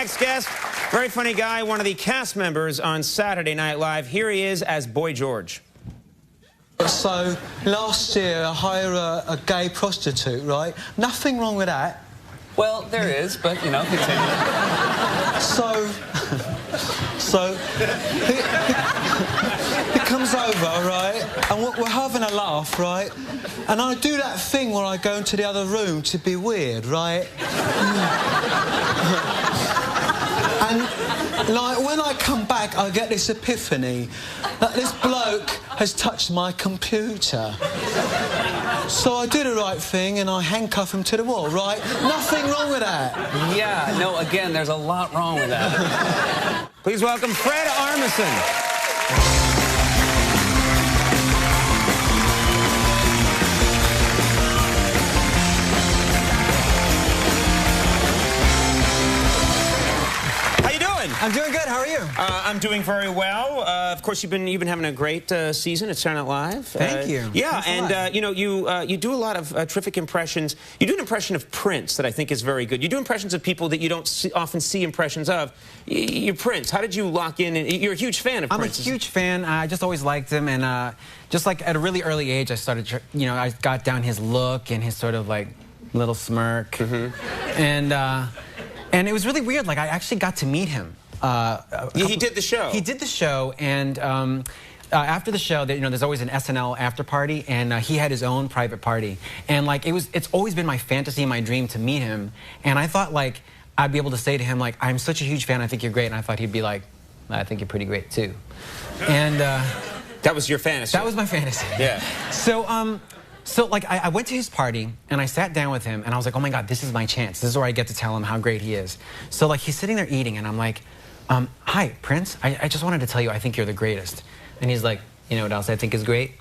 next guest, very funny guy, one of the cast members on Saturday Night Live. Here he is as Boy George. So, last year, I hired a gay prostitute, right? Nothing wrong with that. Well, there is, but, you know, continue. So, he comes over, right, and we're having a laugh, right? And I do that thing where I go into the other room to be weird, right? And, like, when I come back, I get this epiphany that this bloke has touched my computer. So I do the right thing and I handcuff him to the wall, right? Nothing wrong with that. Yeah, no, again, there's a lot wrong with that. Please welcome Fred Armisen. I'm doing good. How are you? I'm doing very well. Of course, you've been having a great season at Saturday Night Live. Thank you. Yeah, Thanks and you know, you do a lot of terrific impressions. You do an impression of Prince that I think is very good. You do impressions of people that you don't often see impressions of. You're Prince. How did you lock in? And you're a huge fan of Prince. I'm a huge fan. I just always liked him, and just like at a really early age, I started. You know, I got down his look and his sort of like little smirk, and it was really weird. Like I actually got to meet him. He did the show. He did the show, and after the show, you know, there's always an SNL after party, and he had his own private party, and like it's always been my fantasy, my dream to meet him, and I thought like I'd be able to say to him like, I'm such a huge fan, I think you're great, and I thought he'd be like, I think you're pretty great too, and that was your fantasy. That was my fantasy. Yeah. So like I went to his party and I sat down with him and I was like, oh my God, this is my chance. This is where I get to tell him how great he is. So like he's sitting there eating and I'm like, hi, Prince. I just wanted to tell you I think you're the greatest. And he's like, you know what else I think is great?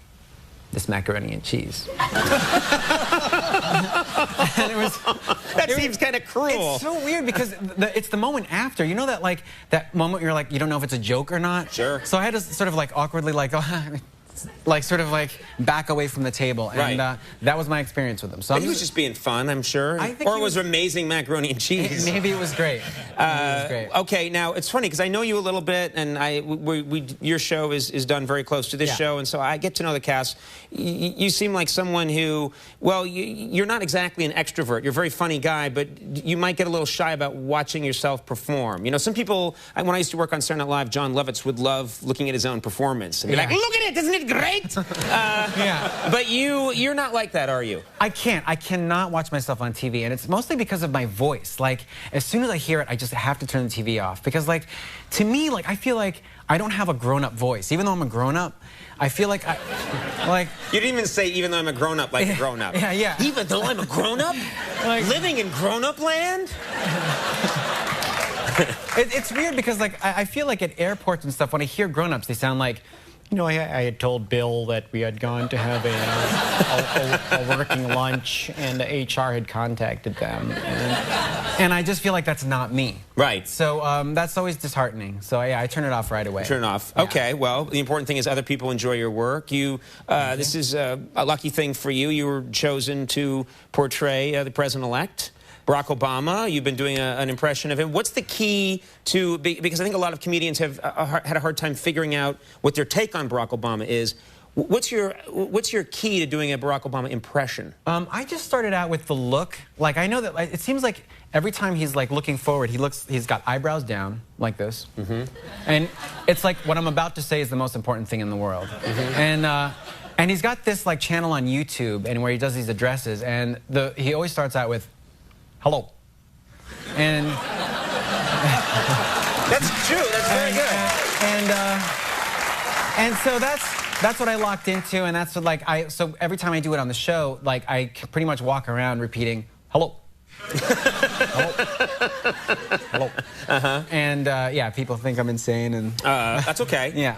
This macaroni and cheese. And that seems kind of cruel. It's so weird because it's the moment after. You know that like that moment where you're like, you don't know if it's a joke or not? Sure. So I had to sort of like awkwardly like, like sort of like back away from the table, and that was my experience with him. So he was just being fun, I'm sure. Or it was amazing macaroni and cheese. Maybe it was great. Okay, now it's funny because I know you a little bit, and your show is done very close to this show, and so I get to know the cast. You seem like someone who, well, you're not exactly an extrovert. You're a very funny guy, but you might get a little shy about watching yourself perform. You know, some people, when I used to work on Saturday Night Live, John Lovitz would love looking at his own performance and be like, look at it, isn't it great? But you're not like that, are you? I cannot watch myself on TV, and it's mostly because of my voice. Like, as soon as I hear it, I just have to turn the TV off. Because, like, to me, like, I feel like I don't have a grown-up voice. Even though I'm a grown-up, I feel like You didn't even say, even though I'm a grown-up, like a grown-up. Yeah. Even though I'm a grown-up? Like, living in grown-up land? It's weird because, like, I feel like at airports and stuff, when I hear grown-ups, they sound like, you know, I had told Bill that we had gone to have a working lunch, and the HR had contacted them, and I just feel like that's not me. Right. So that's always disheartening. So yeah, I turn it off right away. Turn it off. Yeah. Okay. Well, the important thing is other people enjoy your work. This is a lucky thing for you. You were chosen to portray the president-elect. Barack Obama, you've been doing an impression of him. What's the key to, because I think a lot of comedians have had a hard time figuring out what their take on Barack Obama is. What's your key to doing a Barack Obama impression? I just started out with the look. Like, I know that it seems like every time he's like looking forward, he's got eyebrows down like this. And it's like what I'm about to say is the most important thing in the world. And he's got this like channel on YouTube and where he does these addresses, and he always starts out with, hello. And that's true. That's very good. And so that's what I locked into, and that's what like so every time I do it on the show, like I pretty much walk around repeating hello. Hello. And yeah, people think I'm insane, and that's okay. Yeah.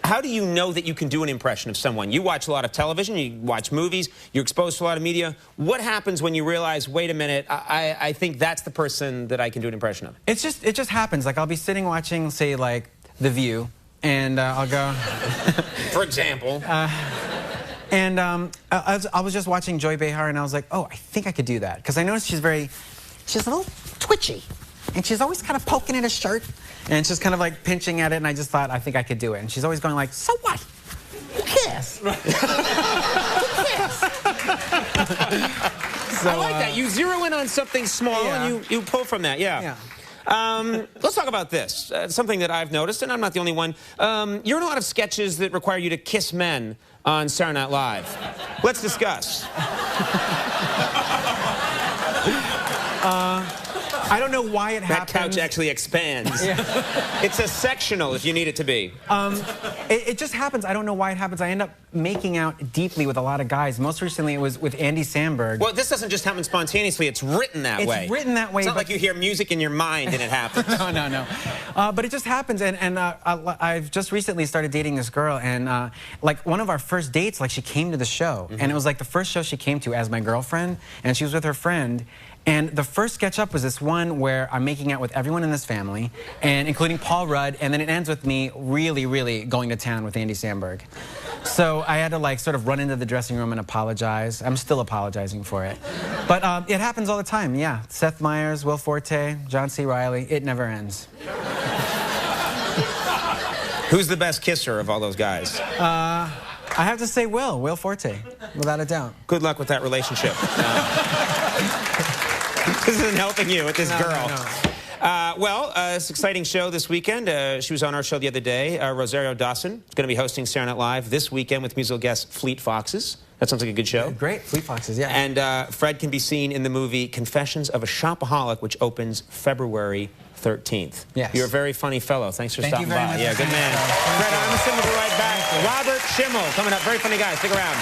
How do you know that you can do an impression of someone? You watch a lot of television, you watch movies, you're exposed to a lot of media. What happens when you realize, wait a minute, I think that's the person that I can do an impression of? It just happens. Like I'll be sitting watching, say, like The View, and I'll go. For example. And I was just watching Joy Behar, and I was like, oh, I think I could do that, because I noticed she's a little twitchy. and she's always kind of poking at his shirt, and she's kind of like pinching at it, and I just thought, I think I could do it. And she's always going like, so what? Who cares? Who cares? So, I like that. You zero in on something small and you pull from that. Yeah. Let's talk about this. Something that I've noticed, and I'm not the only one. You're in a lot of sketches that require you to kiss men on Saturday Night Live. Let's discuss. I don't know why it happens. That couch actually expands. Yeah. It's a sectional if you need it to be. It just happens. I don't know why it happens. I end up making out deeply with a lot of guys. Most recently, it was with Andy Samberg. Well, this doesn't just happen spontaneously. It's written that way. It's written that way. It's not like you hear music in your mind and it happens. No. But it just happens. And I've just recently started dating this girl. And like one of our first dates, like she came to the show. And it was like the first show she came to as my girlfriend. And she was with her friend. And the first sketch up was this one where I'm making out with everyone in this family, and including Paul Rudd, and then it ends with me really, really going to town with Andy Samberg. So I had to like sort of run into the dressing room and apologize. I'm still apologizing for it. But it happens all the time, yeah. Seth Meyers, Will Forte, John C. Reilly, it never ends. Who's the best kisser of all those guys? I have to say Will Forte, without a doubt. Good luck with that relationship. This isn't helping you with this girl. Well, it's an exciting show this weekend. She was on our show the other day. Rosario Dawson is going to be hosting Saturday Night Live this weekend with musical guest Fleet Foxes. That sounds like a good show. Great, Fleet Foxes, yeah. And Fred can be seen in the movie Confessions of a Shopaholic, which opens February 13th. Yes. You're a very funny fellow. Thanks for stopping by. Much. Yeah, good man. Fred Armisen will be right back. Robert Schimmel coming up. Very funny guy. Stick around.